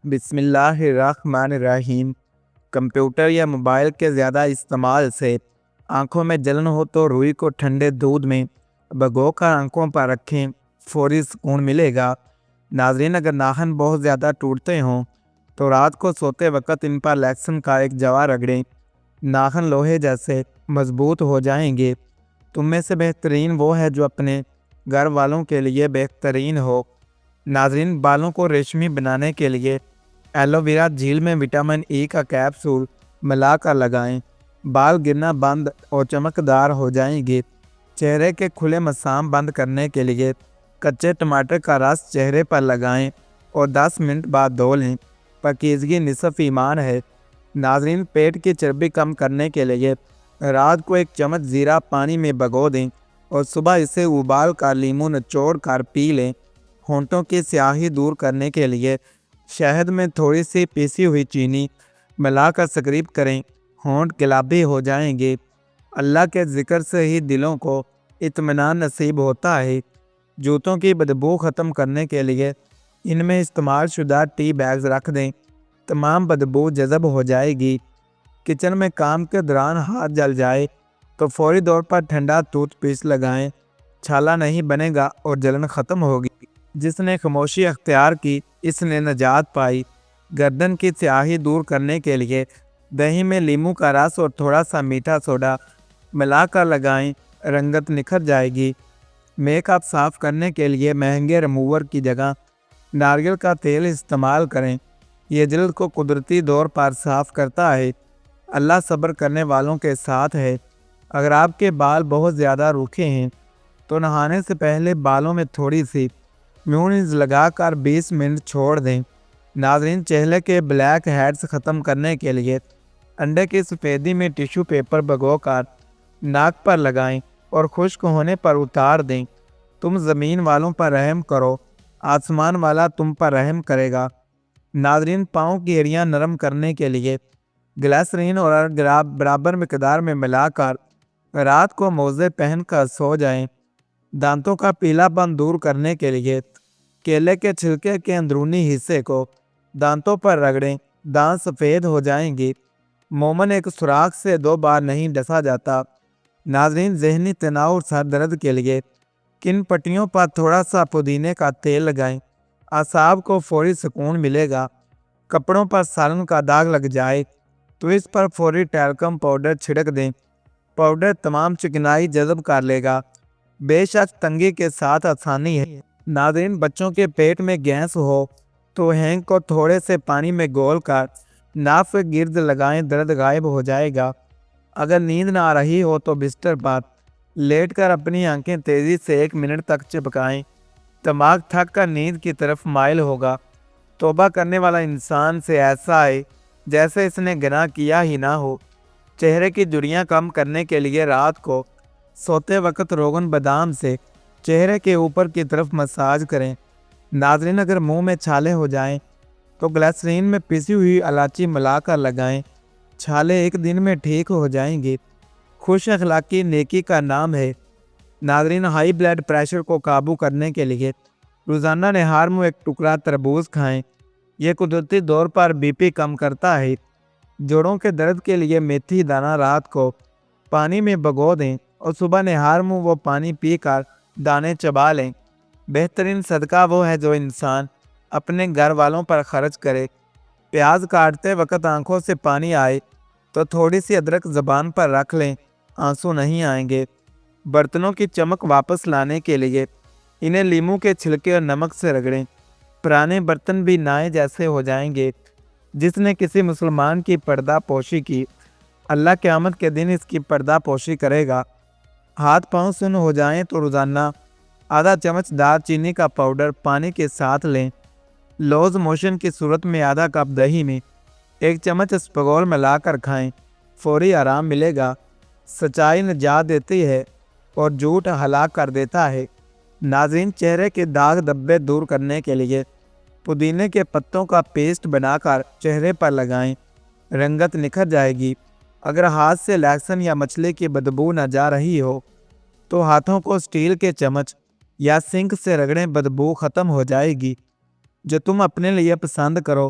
بسم اللہ الرحمن الرحیم۔ کمپیوٹر یا موبائل کے زیادہ استعمال سے آنکھوں میں جلن ہو تو روئی کو ٹھنڈے دودھ میں بھگو کر آنکھوں پر رکھیں، فوری سکون ملے گا۔ ناظرین، اگر ناخن بہت زیادہ ٹوٹتے ہوں تو رات کو سوتے وقت ان پر لیکسن کا ایک جوہ رگڑیں، ناخن لوہے جیسے مضبوط ہو جائیں گے۔ تم میں سے بہترین وہ ہے جو اپنے گھر والوں کے لیے بہترین ہو۔ ناظرین، بالوں کو ریشمی بنانے کے لیے ایلو ویرا جیل میں وٹامن ای کا کیپسول ملا کر لگائیں، بال گرنا بند اور چمکدار ہو جائیں گے۔ چہرے کے کھلے مسام بند کرنے کے لیے کچے ٹماٹر کا رس چہرے پر لگائیں اور 10 منٹ بعد دھو لیں، پاکیزگی نصف ایمان ہے۔ ناظرین، پیٹ کی چربی کم کرنے کے لیے رات کو 1 چمچ زیرہ پانی میں بھگو دیں اور صبح اسے ابال کر لیموں نچوڑ کر پی لیں۔ ہونٹوں کی سیاہی دور کرنے کے لیے شہد میں تھوڑی سی پیسی ہوئی چینی ملا کر سکریپ کریں، ہونٹ گلابی ہو جائیں گے۔ اللہ کے ذکر سے ہی دلوں کو اطمینان نصیب ہوتا ہے۔ جوتوں کی بدبو ختم کرنے کے لیے ان میں استعمال شدہ ٹی بیگز رکھ دیں، تمام بدبو جذب ہو جائے گی۔ کچن میں کام کے دوران ہاتھ جل جائے تو فوری طور پر ٹھنڈا ٹوتھ پیسٹ لگائیں، چھالا نہیں بنے گا اور جلن ختم ہوگی۔ جس نے خاموشی اختیار کی اس نے نجات پائی۔ گردن کی سیاہی دور کرنے کے لیے دہی میں لیموں کا رس اور تھوڑا سا میٹھا سوڈا ملا کر لگائیں، رنگت نکھر جائے گی۔ میک اپ صاف کرنے کے لیے مہنگے ریموور کی جگہ ناریل کا تیل استعمال کریں، یہ جلد کو قدرتی طور پر صاف کرتا ہے۔ اللہ صبر کرنے والوں کے ساتھ ہے۔ اگر آپ کے بال بہت زیادہ روکھے ہیں تو نہانے سے پہلے بالوں میں تھوڑی سی میونیز لگا کر 20 منٹ چھوڑ دیں۔ ناظرین، چہرے کے بلیک ہیڈز ختم کرنے کے لیے انڈے کی سفیدی میں ٹیشو پیپر بھگو کر ناک پر لگائیں اور خشک ہونے پر اتار دیں۔ تم زمین والوں پر رحم کرو، آسمان والا تم پر رحم کرے گا۔ ناظرین، پاؤں کی ایڑیاں نرم کرنے کے لیے گلیسرین اور برابر مقدار میں ملا کر رات کو موزے پہن کر سو جائیں۔ دانتوں کا پیلا پن دور کرنے کے لیے کیلے کے چھلکے کے اندرونی حصے کو دانتوں پر رگڑیں، دانت سفید ہو جائیں گے۔ مومن ایک سوراخ سے 2 بار نہیں ڈسا جاتا۔ ناظرین، ذہنی تناؤ اور سر درد کے لیے کن پٹیوں پر تھوڑا سا پودینے کا تیل لگائیں، اعصاب کو فوری سکون ملے گا۔ کپڑوں پر سالن کا داغ لگ جائے تو اس پر فوری ٹیلکم پاؤڈر چھڑک دیں، پاؤڈر تمام چکنائی جذب کر لے گا۔ بے شک تنگی کے ساتھ آسانی ہے۔ ناظرین، بچوں کے پیٹ میں گیس ہو تو ہینگ کو تھوڑے سے پانی میں گول کر ناف کے گرد لگائیں، درد غائب ہو جائے گا۔ اگر نیند نہ آ رہی ہو تو بستر پر لیٹ کر اپنی آنکھیں تیزی سے 1 منٹ تک چپکائیں، دماغ تھک کر نیند کی طرف مائل ہوگا۔ توبہ کرنے والا انسان سے ایسا ہے جیسے اس نے گناہ کیا ہی نہ ہو۔ چہرے کی جھریاں کم کرنے کے لیے رات کو سوتے وقت روغن بادام سے چہرے کے اوپر کی طرف مساج کریں۔ ناظرین، اگر منہ میں چھالے ہو جائیں تو گلیسرین میں پیسی ہوئی الائچی ملا کر لگائیں، چھالے 1 دن میں ٹھیک ہو جائیں گے۔ خوش اخلاقی نیکی کا نام ہے۔ ناظرین، ہائی بلڈ پریشر کو قابو کرنے کے لیے روزانہ نہار میں 1 ٹکڑا تربوز کھائیں، یہ قدرتی طور پر بی پی کم کرتا ہے۔ جوڑوں کے درد کے لیے میتھی دانہ رات کو پانی میں بھگو دیں اور صبح نہار میں وہ پانی پی کر دانے چبا لیں۔ بہترین صدقہ وہ ہے جو انسان اپنے گھر والوں پر خرچ کرے۔ پیاز کاٹتے وقت آنکھوں سے پانی آئے تو تھوڑی سی ادرک زبان پر رکھ لیں، آنسو نہیں آئیں گے۔ برتنوں کی چمک واپس لانے کے لیے انہیں لیموں کے چھلکے اور نمک سے رگڑیں، پرانے برتن بھی نئے جیسے ہو جائیں گے۔ جس نے کسی مسلمان کی پردہ پوشی کی، اللہ قیامت کے دن اس کی پردہ پوشی کرے گا۔ ہاتھ پاؤں سن ہو جائیں تو روزانہ آدھا چمچ دار چینی کا پاؤڈر پانی کے ساتھ لیں۔ لوز موشن کی صورت میں آدھا کپ دہی میں 1 چمچ اسپغول ملا کر کھائیں، فوری آرام ملے گا۔ سچائی نجات دیتی ہے اور جھوٹ ہلاک کر دیتا ہے۔ ناظرین، چہرے کے داغ دھبے دور کرنے کے لیے پودینے کے پتوں کا پیسٹ بنا کر چہرے پر لگائیں، رنگت نکھر جائے گی۔ اگر ہاتھ سے لیکسن یا مچھلی کی بدبو نہ جا رہی ہو تو ہاتھوں کو سٹیل کے چمچ یا سنک سے رگڑیں، بدبو ختم ہو جائے گی۔ جو تم اپنے لیے پسند کرو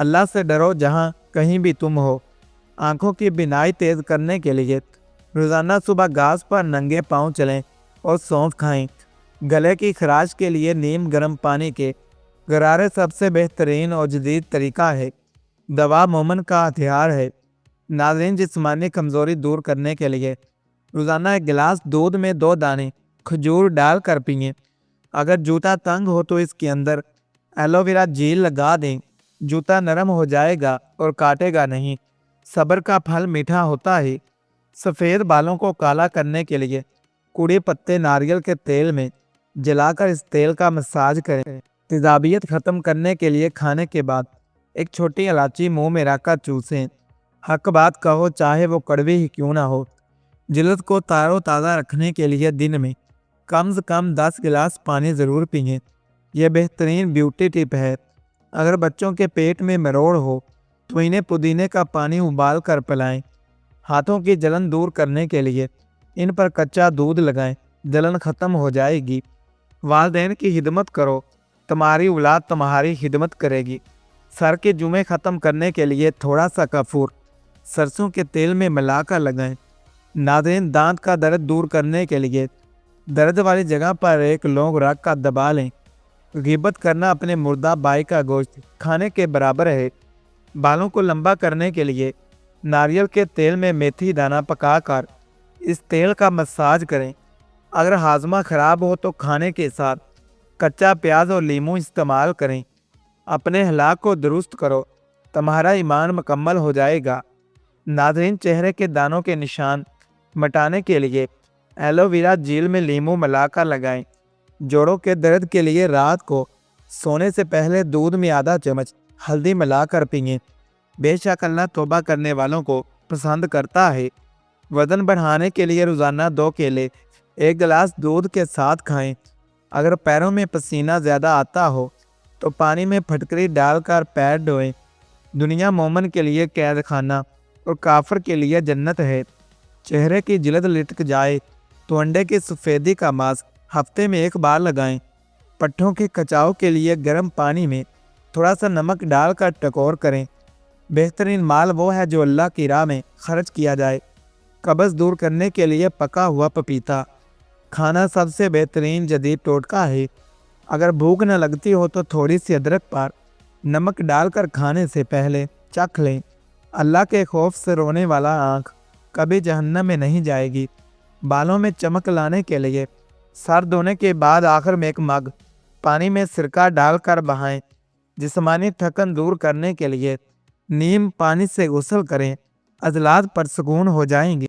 اللہ سے ڈرو جہاں کہیں بھی تم ہو۔ آنکھوں کی بینائی تیز کرنے کے لیے روزانہ صبح گھاس پر ننگے پاؤں چلیں اور سونف کھائیں۔ گلے کی خراش کے لیے نیم گرم پانی کے غرارے سب سے بہترین اور جدید طریقہ ہے۔ دوا مومن کا ہتھیار ہے۔ ناظرین، جسمانی کمزوری دور کرنے کے لیے روزانہ ایک گلاس دودھ میں 2 دانے کھجور ڈال کر پئیں۔ اگر جوتا تنگ ہو تو اس کے اندر ایلو ویرا جیل لگا دیں۔ جوتا نرم ہو جائے گا اور کاٹے گا نہیں۔ صبر کا پھل میٹھا ہوتا ہے۔ سفید بالوں کو کالا کرنے کے لیے کوڑی پتے ناریل کے تیل میں جلا کر اس تیل کا مساج کریں۔ تیزابیت ختم کرنے کے لیے کھانے کے بعد ایک چھوٹی الائچی منہ میں رکھ کر چوسیں۔ حق بات کہو چاہے وہ کڑوی ہی کیوں نہ ہو۔ جلد کو تار و تازہ رکھنے کے لیے دن میں کم سے کم 10 گلاس پانی ضرور پئیں۔ یہ بہترین بیوٹی ٹپ ہے۔ اگر بچوں کے پیٹ میں مروڑ ہو تو انہیں پودینے کا پانی ابال کر پلائیں۔ ہاتھوں کی جلن دور کرنے کے لیے ان پر کچا دودھ لگائیں، جلن ختم ہو جائے گی۔ والدین کی خدمت کرو، تمہاری اولاد تمہاری خدمت کرے گی۔ سر کے جمیں ختم کرنے کے لیے تھوڑا سا کافور سرسوں کے تیل میں ملا کر لگائیں۔ ناظرین، دانت کا درد دور کرنے کے لیے درد والی جگہ پر ایک لونگ رکھ کر دبا لیں۔ غیبت کرنا اپنے مردہ بھائی کا گوشت کھانے کے برابر ہے۔ بالوں کو لمبا کرنے کے لیے ناریل کے تیل میں میتھی دانہ پکا کر اس تیل کا مساج کریں۔ اگر ہاضمہ خراب ہو تو کھانے کے ساتھ کچا پیاز اور لیموں استعمال کریں۔ اپنے ہلاک کو درست کرو، تمہارا ایمان مکمل ہو جائے گا۔ ناظرین، چہرے کے دانوں کے نشان مٹانے کے لیے ایلو ویرا جیل میں لیموں ملا کر لگائیں۔ جوڑوں کے درد کے لیے رات کو سونے سے پہلے دودھ میں آدھا چمچ ہلدی ملا کر پئیں۔ بے شک اللہ توبہ کرنے والوں کو پسند کرتا ہے۔ وزن بڑھانے کے لیے روزانہ 2 کیلے 1 گلاس دودھ کے ساتھ کھائیں۔ اگر پیروں میں پسینہ زیادہ آتا ہو تو پانی میں پھٹکری ڈال کر پیر دھوئیں۔ دنیا مومن کے لیے قید خانہ اور کافر کے لیے جنت ہے۔ چہرے کی جلد لٹک جائے تو انڈے کی سفیدی کا ماسک ہفتے میں 1 بار لگائیں۔ پٹھوں کے کچاؤ کے لیے گرم پانی میں تھوڑا سا نمک ڈال کر ٹکور کریں۔ بہترین مال وہ ہے جو اللہ کی راہ میں خرچ کیا جائے۔ قبض دور کرنے کے لیے پکا ہوا پپیتا کھانا سب سے بہترین جدید ٹوٹکا ہے۔ اگر بھوک نہ لگتی ہو تو تھوڑی سی ادرک پر نمک ڈال کر کھانے سے پہلے چکھ لیں۔ اللہ کے خوف سے رونے والا آنکھ کبھی جہنم میں نہیں جائے گی۔ بالوں میں چمک لانے کے لیے سر دھونے کے بعد آخر میں 1 مگ پانی میں سرکہ ڈال کر بہائیں۔ جسمانی تھکن دور کرنے کے لیے نیم پانی سے غسل کریں، عضلات پرسکون ہو جائیں گے۔